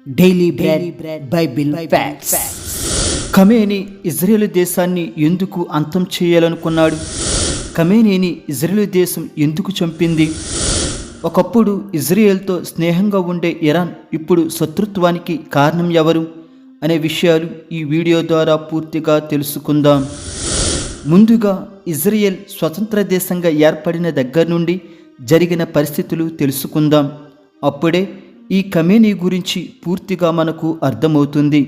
Daily bread Bible facts. Khamenei Israel దేశాన్ని ఎందుకు అంతం చేయాలనుకున్నాడు? ఖమేనీని ఇజ్రాయేల్ దేశం ఎందుకు చంపింది? ఒకప్పుడు ఇజ్రాయేల్తో స్నేహంగా ఉండే ఇరాన్ ఇప్పుడు శత్రుత్వానికి కారణం ఎవరు అనే విషయాలు ఈ వీడియో ద్వారా పూర్తిగా తెలుసుకుందాం. ముందుగా ఇజ్రాయెల్ స్వతంత్ర దేశంగా ఏర్పడిన దగ్గర నుండి జరిగిన పరిస్థితులు తెలుసుకుందాం. అప్పుడే ఈ ఖమేనీ గురించి పూర్తిగా మనకు అర్థమవుతుంది.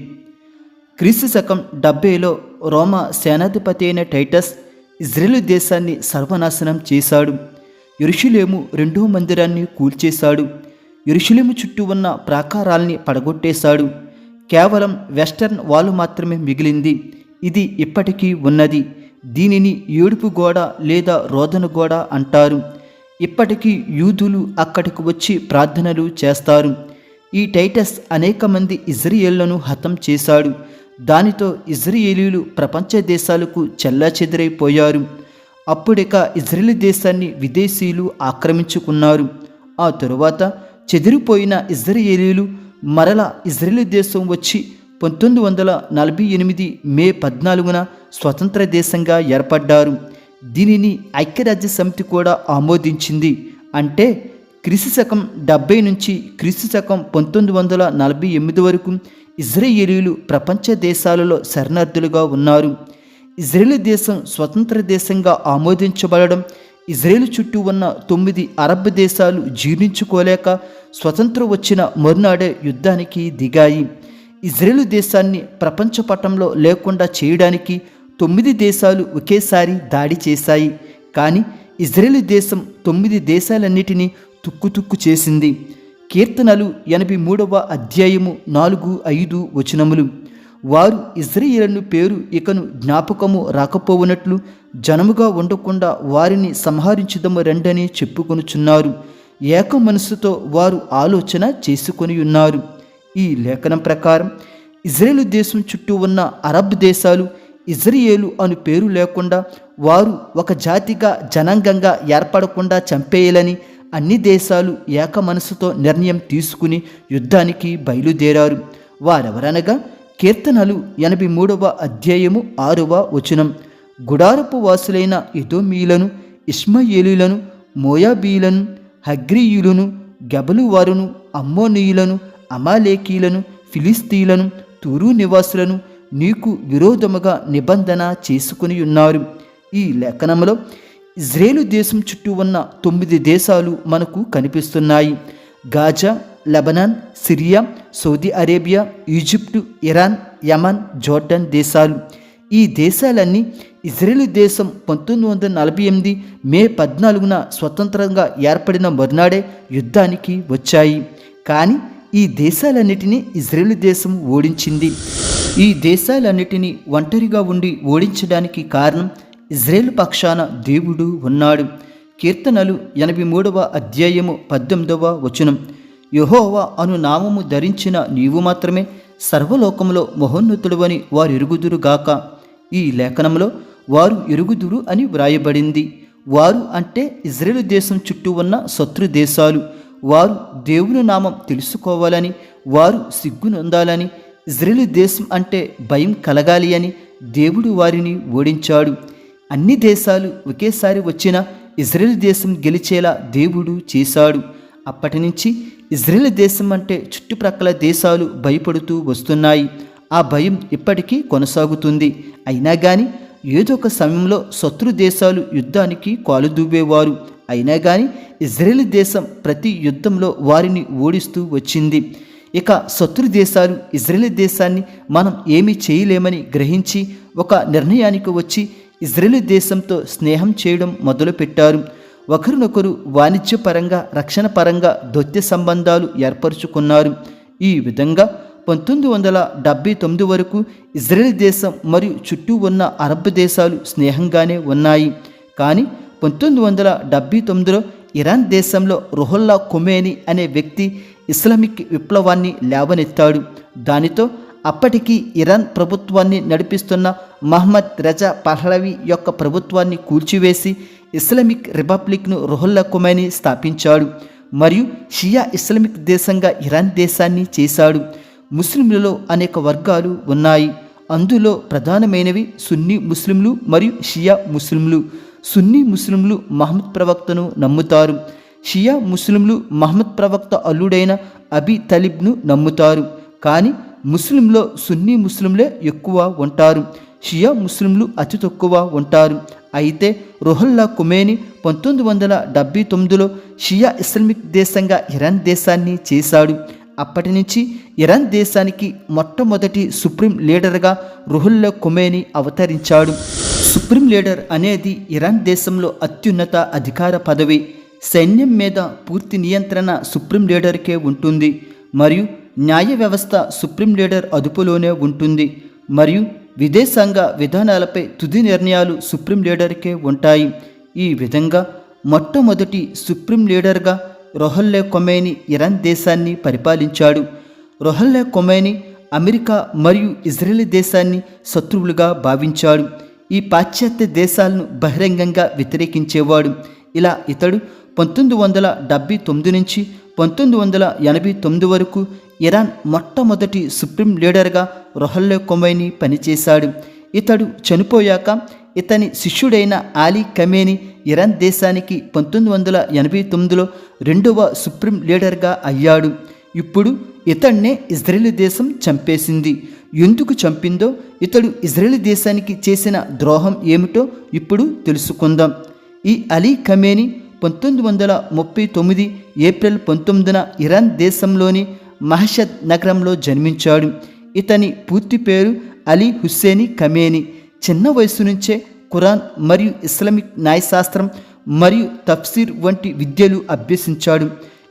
క్రీస్తు శకం 70లో రోమా సేనాధిపతి అయిన టైటస్ ఇజ్రాయేల్ దేశాన్ని సర్వనాశనం చేశాడు. యెరూషలేము రెండో మందిరాన్ని కూల్చేశాడు. యెరూషలేము చుట్టూ ఉన్న ప్రాకారాల్ని పడగొట్టేశాడు. కేవలం వెస్టర్న్ వాల్ మాత్రమే మిగిలింది. ఇది ఇప్పటికీ ఉన్నది. దీనిని ఏడుపు గోడ లేదా రోదన గోడ అంటారు. ఇప్పటికీ యూదులు అక్కడికి వచ్చి ప్రార్థనలు చేస్తారు. ఈ టైటస్ అనేక మంది ఇజ్రాయేళ్లను హతం చేశాడు. దానితో ఇజ్రాయేలీలు ప్రపంచ దేశాలకు చెల్లాచెదురైపోయారు. అప్పుడిక ఇజ్రాయేల్ దేశాన్ని విదేశీయులు ఆక్రమించుకున్నారు. ఆ తరువాత చెదిరిపోయిన ఇజ్రాయేలీలు మరలా ఇజ్రాయేల్ దేశం వచ్చి 1948 మే 14న స్వతంత్ర దేశంగా ఏర్పడ్డారు. దీనిని ఐక్యరాజ్య సమితి కూడా ఆమోదించింది. అంటే క్రీస్తు శకం 70 నుంచి క్రీస్తు శకం 1948 వరకు ఇజ్రాయేలీలు ప్రపంచ దేశాలలో శరణార్థులుగా ఉన్నారు. ఇజ్రాయేల్ దేశం స్వతంత్ర దేశంగా ఆమోదించబడడం ఇజ్రాయేల్ చుట్టూ ఉన్న 9 అరబ్ దేశాలు జీర్ణించుకోలేక స్వతంత్రం వచ్చిన మరునాడే యుద్ధానికి దిగాయి. ఇజ్రాయేల్ దేశాన్ని ప్రపంచ పటంలో లేకుండా చేయడానికి 9 దేశాలు ఒకేసారి దాడి చేశాయి. కానీ ఇజ్రాయేల్ దేశం 9 దేశాలన్నిటినీ తుక్కు చేసింది. కీర్తనలు 83వ అధ్యాయము 4-5 వచనములు. వారు ఇజ్రాయేలు పేరు ఇకను జ్ఞాపకము రాకపోవునట్లు జనముగా ఉండకుండా వారిని సంహరించుదము రండని చెప్పుకొనుచున్నారు. ఏక మనస్సుతో వారు ఆలోచన చేసుకొని ఉన్నారు. ఈ లేఖనం ప్రకారం ఇజ్రాయేల్ దేశం చుట్టూ ఉన్న అరబ్ దేశాలు ఇజ్రాయేలు అను పేరు లేకుండా వారు ఒక జాతిగా జనాంగంగా ఏర్పడకుండా చంపేయాలని అన్ని దేశాలు ఏక మనసుతో నిర్ణయం తీసుకుని యుద్ధానికి బయలుదేరారు. వారెవరనగా కీర్తనలు 83వ అధ్యాయము 6వ వచనం. గుడారపు వాసులైన ఎదోమీయులను, ఇష్మాయేలీలను, మోయాబీలను, హగ్రీయులను, గెబలు వారును, అమ్మోనీయులను, అమాలేకీలను, ఫిలిస్తీలను, తూరు నివాసులను నీకు విరోధముగా నిబంధన చేసుకుని ఉన్నారు. ఈ లేఖనంలో ఇజ్రాయేలు దేశం చుట్టూ ఉన్న 9 దేశాలు మనకు కనిపిస్తున్నాయి. Gaza, Lebanon, Syria, Saudi Arabia, Egypt, Iran, Yemen, Jordan దేశాలు. ఈ దేశాలన్నీ ఇజ్రాయేల్ దేశం 1948 మే 14న స్వతంత్రంగా ఏర్పడిన మరునాడే యుద్ధానికి వచ్చాయి. కానీ ఈ దేశాలన్నిటినీ ఇజ్రాయేల్ దేశం ఓడించింది. ఈ దేశాలన్నిటినీ ఒంటరిగా ఉండి ఓడించడానికి కారణం ఇజ్రాయేల్ పక్షాన దేవుడు ఉన్నాడు. కీర్తనలు 83వ అధ్యాయము 18వ వచనం. యెహోవా అను నామము ధరించిన నీవు మాత్రమే సర్వలోకంలో మహోన్నతుడవని వారు ఎరుగుదురుగాక. ఈ లేఖనంలో వారు ఎరుగుదురు అని వ్రాయబడింది. వారు అంటే ఇజ్రాయేల్ దేశం చుట్టూ ఉన్న శత్రు దేశాలు. వారు దేవుని నామం తెలుసుకోవాలని, వారు సిగ్గునొందాలని, ఇజ్రాయేల్ దేశం అంటే భయం కలగాలి అని దేవుడు వారిని ఓడించాడు. అన్ని దేశాలు ఒకేసారి వచ్చిన ఇజ్రాయేల్ దేశం గెలిచేలా దేవుడు చేశాడు. అప్పటి నుంచి ఇజ్రాయేల్ దేశం అంటే చుట్టుప్రక్కల దేశాలు భయపడుతూ వస్తున్నాయి. ఆ భయం ఇప్పటికీ కొనసాగుతుంది. అయినా కానీ ఏదో ఒక సమయంలో శత్రు దేశాలు యుద్ధానికి కాలుదూబేవారు. అయినా కానీ ఇజ్రాయేల్ దేశం ప్రతి యుద్ధంలో వారిని ఓడిస్తూ వచ్చింది. ఇక శత్రు దేశాలు ఇజ్రాయేల్ దేశాన్ని మనం ఏమీ చేయలేమని గ్రహించి ఒక నిర్ణయానికి వచ్చి ఇజ్రాయేల్ దేశంతో స్నేహం చేయడం మొదలుపెట్టారు. ఒకరినొకరు వాణిజ్యపరంగా, రక్షణ పరంగా దౌత్య సంబంధాలు ఏర్పరచుకున్నారు. ఈ విధంగా 1979 వరకు ఇజ్రాయేల్ దేశం మరియు చుట్టూ ఉన్న అరబ్ దేశాలు స్నేహంగానే ఉన్నాయి. కానీ 1979లో ఇరాన్ దేశంలో రుహుల్లా ఖొమేనీ అనే వ్యక్తి ఇస్లామిక్ విప్లవాన్ని లేవనెత్తాడు. దానితో అప్పటికి ఇరాన్ ప్రభుత్వాన్ని నడిపిస్తున్న మహమ్మద్ రజా పహ్లవి యొక్క ప్రభుత్వాన్ని కూల్చివేసి ఇస్లామిక్ రిపబ్లిక్ను రుహుల్లా ఖొమేనీ స్థాపించాడు. మరియు షియా ఇస్లామిక్ దేశంగా ఇరాన్ దేశాన్ని చేశాడు. ముస్లింలలో అనేక వర్గాలు ఉన్నాయి. అందులో ప్రధానమైనవి సున్నీ ముస్లింలు మరియు షియా ముస్లింలు. సున్నీ ముస్లింలు మహమ్మద్ ప్రవక్తను నమ్ముతారు. షియా ముస్లింలు మహమ్మద్ ప్రవక్త అల్లుడైన అబీ తలిబ్ను నమ్ముతారు. కానీ ముస్లింలో సున్నీ ముస్లింలే ఎక్కువ ఉంటారు, షియా ముస్లింలు అతి తక్కువ ఉంటారు. అయితే రుహుల్లా ఖొమేనీ 1979లో షియా ఇస్లామిక్ దేశంగా ఇరాన్ దేశాన్ని చేశాడు. అప్పటి నుంచి ఇరాన్ దేశానికి మొట్టమొదటి సుప్రీం లీడర్గా రుహుల్లా ఖొమేనీ అవతరించాడు. సుప్రీం లీడర్ అనేది ఇరాన్ దేశంలో అత్యున్నత అధికార పదవి. సైన్యం మీద పూర్తి నియంత్రణ సుప్రీం లీడర్కే ఉంటుంది మరియు న్యాయ వ్యవస్థ సుప్రీం లీడర్ అదుపులోనే ఉంటుంది మరియు విదేశాంగ విధానాలపై తుది నిర్ణయాలు సుప్రీం లీడర్కే ఉంటాయి. ఈ విధంగా మొట్టమొదటి సుప్రీం లీడర్గా రుహుల్లా ఖొమేనీ ఇరాన్ దేశాన్ని పరిపాలించాడు. రుహుల్లా ఖొమేనీ అమెరికా మరియు ఇజ్రాయెల్ దేశాన్ని శత్రువులుగా భావించాడు. ఈ పాశ్చాత్య దేశాలను బహిరంగంగా వ్యతిరేకించేవాడు. ఇలా ఇతడు 1979 నుంచి 1989 వరకు ఇరాన్ మొట్టమొదటి సుప్రీం లీడర్గా రుహుల్లా ఖొమేనీ పనిచేశాడు. ఇతడు చనిపోయాక ఇతని శిష్యుడైన అలీ ఖమేనీ ఇరాన్ దేశానికి 1989లో రెండవ సుప్రీం లీడర్గా అయ్యాడు. ఇప్పుడు ఇతన్నే ఇజ్రాయెల్ దేశం చంపేసింది. ఎందుకు చంపిందో, ఇతడు ఇజ్రాయెల్ దేశానికి చేసిన ద్రోహం ఏమిటో ఇప్పుడు తెలుసుకుందాం. ఈ అలీ ఖమేనీ 1939 ఏప్రిల్ 19న ఇరాన్ దేశంలోని మహషద్ నగరంలో జన్మించాడు. ఇతని పూర్తి పేరు అలీ హుస్సేనీ ఖమేనీ. చిన్న వయసు నుంచే ఖురాన్ మరియు ఇస్లామిక్ న్యాయశాస్త్రం మరియు తఫ్సీర్ వంటి విద్యలు అభ్యసించాడు.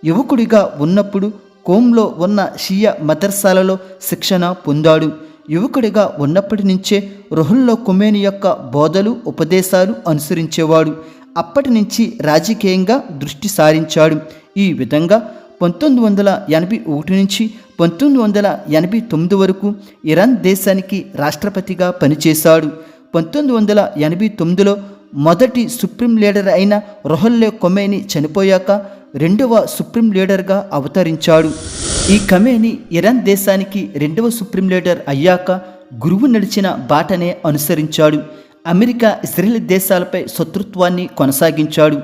యువకుడిగా ఉన్నప్పుడు కోమ్లో ఉన్న షియా మదర్సాలలో శిక్షణ పొందాడు. యువకుడిగా ఉన్నప్పటి నుంచే రుహుల్లా ఖొమేనీ యొక్క బోధలు ఉపదేశాలు అనుసరించేవాడు. అప్పటి నుంచి రాజకీయంగా దృష్టి సారించాడు. ఈ విధంగా 1981 నుంచి 1989 వరకు ఇరాన్ దేశానికి రాష్ట్రపతిగా పనిచేశాడు. 1989లో మొదటి సుప్రీం లీడర్ అయిన రుహుల్లా ఖొమేనీ చనిపోయాక రెండవ సుప్రీం లీడర్గా అవతరించాడు. ఈ ఖమేనీ ఇరాన్ దేశానికి రెండవ సుప్రీం లీడర్ అయ్యాక గురువు నడిచిన బాటనే అనుసరించాడు. అమెరికా ఇజ్రాయెల్ దేశాలపై శత్రుత్వాన్ని కొనసాగించాడు.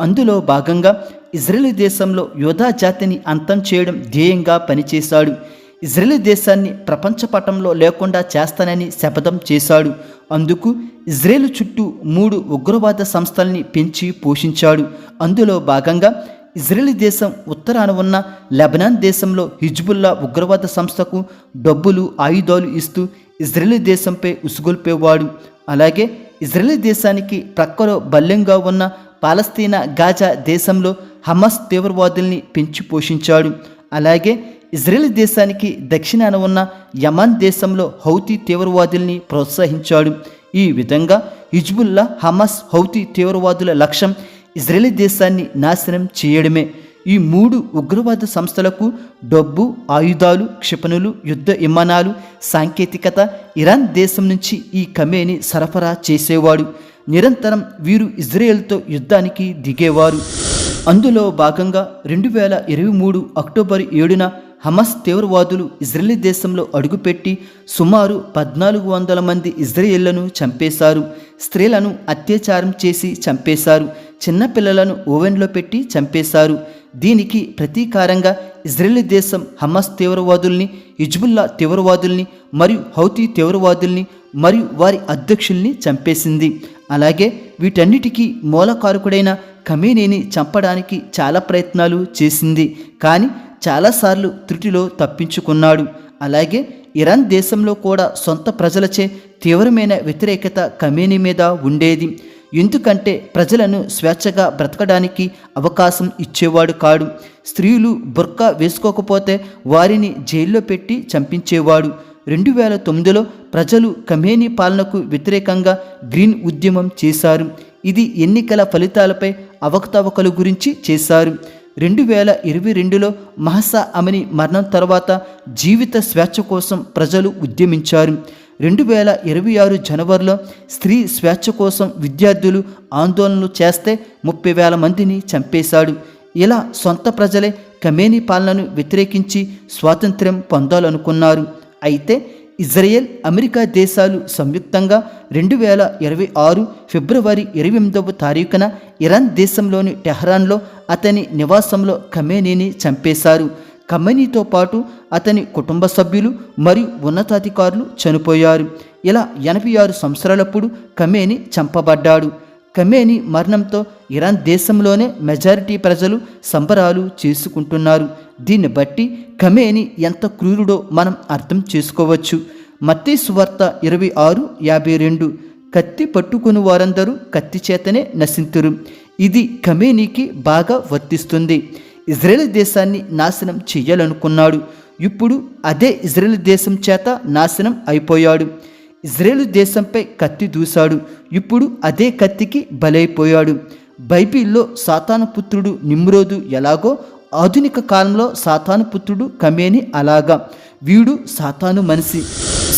అందులో భాగంగా ఇజ్రాయెల్ దేశంలో యూదా జాతిని అంతం చేయడం ధ్యేయంగా పనిచేశాడు. ఇజ్రాయెల్ దేశాన్ని ప్రపంచ పటంలో లేకుండా చేస్తానని శపథం చేశాడు. అందుకు ఇజ్రాయెల్ చుట్టూ 3 ఉగ్రవాద సంస్థల్ని పెంచి పోషించాడు. అందులో భాగంగా ఇజ్రాయెల్ దేశం ఉత్తరాన ఉన్న లెబనాన్ దేశంలో హిజ్బుల్లా ఉగ్రవాద సంస్థకు డబ్బులు, ఆయుధాలు ఇస్తూ ఇజ్రాయెల్ దేశంపై ఉసుగొల్పేవాడు. అలాగే ఇజ్రాయెల్ దేశానికి ప్రక్కలో బల్లెంగా ఉన్న పాలస్తీనా గాజా దేశంలో హమాస్ తీవ్రవాదుల్ని పెంచి పోషించాడు. అలాగే ఇజ్రాయెల్ దేశానికి దక్షిణాన ఉన్న యమన్ దేశంలో హౌతీ తీవ్రవాదుల్ని ప్రోత్సహించాడు. ఈ విధంగా హిజ్బుల్లా, హమాస్, హౌతీ తీవ్రవాదుల లక్ష్యం ఇజ్రాయెల్ దేశాన్ని నాశనం చేయడమే. ఈ 3 ఉగ్రవాద సంస్థలకు డబ్బు, ఆయుధాలు, క్షిపణులు, యుద్ధ విమానాలు, సాంకేతికత ఇరాన్ దేశం నుంచి ఈ ఖమేనీ సరఫరా చేసేవాడు. నిరంతరం వీరు ఇజ్రాయెల్తో యుద్ధానికి దిగేవారు. అందులో భాగంగా 2023 అక్టోబర్ 7న హమాస్ తీవ్రవాదులు ఇజ్రాయెల్ దేశంలో అడుగుపెట్టి సుమారు 1400 మంది ఇజ్రాయేళ్లను చంపేశారు. స్త్రీలను అత్యాచారం చేసి చంపేశారు. చిన్నపిల్లలను ఓవెన్లో పెట్టి చంపేశారు. దీనికి ప్రతీకారంగా ఇజ్రాయెల్ దేశం హమాస్ తీవ్రవాదుల్ని, హిజ్బుల్లా తీవ్రవాదుల్ని మరియు హౌతీ తీవ్రవాదుల్ని మరియు వారి అధ్యక్షుల్ని చంపేసింది. అలాగే వీటన్నిటికీ మూలకారకుడైన ఖమేనీని చంపడానికి చాలా ప్రయత్నాలు చేసింది. కానీ చాలాసార్లు త్రుటిలో తప్పించుకున్నాడు. అలాగే ఇరాన్ దేశంలో కూడా సొంత ప్రజలచే తీవ్రమైన వ్యతిరేకత ఖమేనీ మీద ఉండేది. ఎందుకంటే ప్రజలను స్వేచ్ఛగా బ్రతకడానికి అవకాశం ఇచ్చేవాడు కాడు. స్త్రీలు బుర్కా వేసుకోకపోతే వారిని జైల్లో పెట్టి చంపించేవాడు. 2009లో ప్రజలు ఖమేనీ పాలనకు వ్యతిరేకంగా గ్రీన్ ఉద్యమం చేశారు. ఇది ఎన్నికల ఫలితాలపై అవకతవకల గురించి చేశారు. 2022లో మహసా అమినీ మరణం తర్వాత జీవిత స్వేచ్ఛ కోసం ప్రజలు ఉద్యమించారు. 2026 జనవరిలో స్త్రీ స్వేచ్ఛ కోసం విద్యార్థులు ఆందోళనలు చేస్తే 30,000 మందిని చంపేశాడు. ఇలా సొంత ప్రజలే ఖమేనీ పాలనను వ్యతిరేకించి స్వాతంత్ర్యం పొందాలనుకున్నారు. అయితే ఇజ్రాయెల్, అమెరికా దేశాలు సంయుక్తంగా 2026 ఫిబ్రవరి 28వ తారీఖున ఇరాన్ దేశంలోని టెహ్రాన్లో అతని నివాసంలో ఖమేనీని చంపేశారు. ఖమేనీతో పాటు అతని కుటుంబ సభ్యులు మరియు ఉన్నతాధికారులు చనిపోయారు. ఇలా 86 సంవత్సరాలప్పుడు ఖమేనీ చంపబడ్డాడు. ఖమేనీ మరణంతో ఇరాన్ దేశంలోనే మెజారిటీ ప్రజలు సంబరాలు చేసుకుంటున్నారు. దీన్ని బట్టి ఖమేనీ ఎంత క్రూరుడో మనం అర్థం చేసుకోవచ్చు. మత్తయి సువార్త 26:52 కత్తి పట్టుకుని వారందరూ కత్తి చేతనే నశింతురు. ఇది ఖమేనీకి బాగా వర్తిస్తుంది. ఇజ్రాయెల్ దేశాన్ని నాశనం చెయ్యాలనుకున్నాడు. ఇప్పుడు అదే ఇజ్రాయెల్ దేశం చేత నాశనం అయిపోయాడు. ఇజ్రాయేలు దేశంపై కత్తి దూశాడు. ఇప్పుడు అదే కత్తికి బలైపోయాడు. బైబిల్లో సాతాను పుత్రుడు నిమ్రోదు ఎలాగో ఆధునిక కాలంలో సాతాను పుత్రుడు ఖమేనీ అలాగా. వీడు సాతాను మనిషి.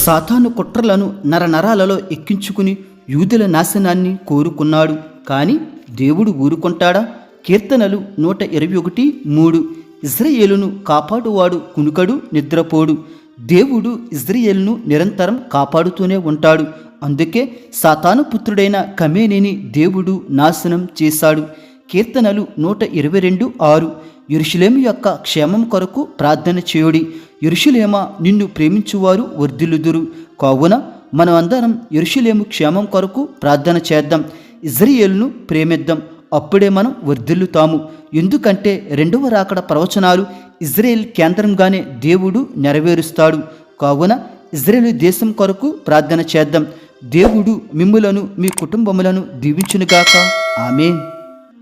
సాతాను కుట్రలను నరనరాలలో ఎక్కించుకుని యూదుల నాశనాన్ని కోరుకున్నాడు. కానీ దేవుడు ఊరుకుంటాడా? కీర్తనలు 121:3 ఇజ్రాయేలును కాపాడువాడు కునుకడు నిద్రపోడు. దేవుడు ఇజ్రాయేలును నిరంతరం కాపాడుతూనే ఉంటాడు. అందుకే సాతాను పుత్రుడైన ఖమేనీని దేవుడు నాశనం చేశాడు. కీర్తనలు 122:6 యెరూషలేము యొక్క క్షేమం కొరకు ప్రార్థన చేయుడి. యెరూషలేమా, నిన్ను ప్రేమించువారు వర్ధిల్లుదురు. కావున మనమందరం యెరూషలేము క్షేమం కొరకు ప్రార్థన చేద్దాం. ఇజ్రాయేలును ప్రేమిద్దాం. అప్పుడే మనం వర్ధిల్లుతాము. ఎందుకంటే రెండవ రాకడ ప్రవచనాలు ఇజ్రాయెల్ కేంద్రంగానే దేవుడు నెరవేరుస్తాడు. కావున ఇజ్రాయేలు దేశం కొరకు ప్రార్థన చేద్దాం. దేవుడు మిమ్ములను, మీ కుటుంబములను దీవించునుగాక. ఆమేన్.